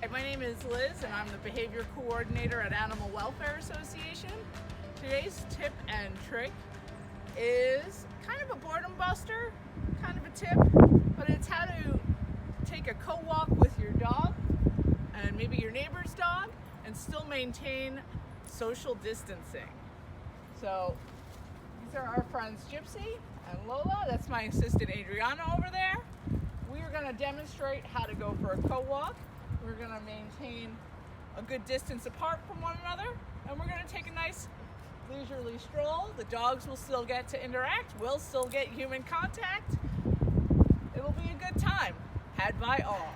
Hi, my name is Liz and I'm the behavior coordinator at Animal Welfare Association. Today's tip and trick is kind of a boredom buster, kind of a tip, but it's how to take a co-walk with your dog and maybe your neighbor's dog and still maintain social distancing. So these are our friends Gypsy and Lola. That's my assistant Adriana over there. We are going to demonstrate how to go for a co-walk. We're going to maintain a good distance apart from one another, and we're going to take a nice leisurely stroll. The dogs will still get to interact. We'll still get human contact. It'll be a good time, had by all.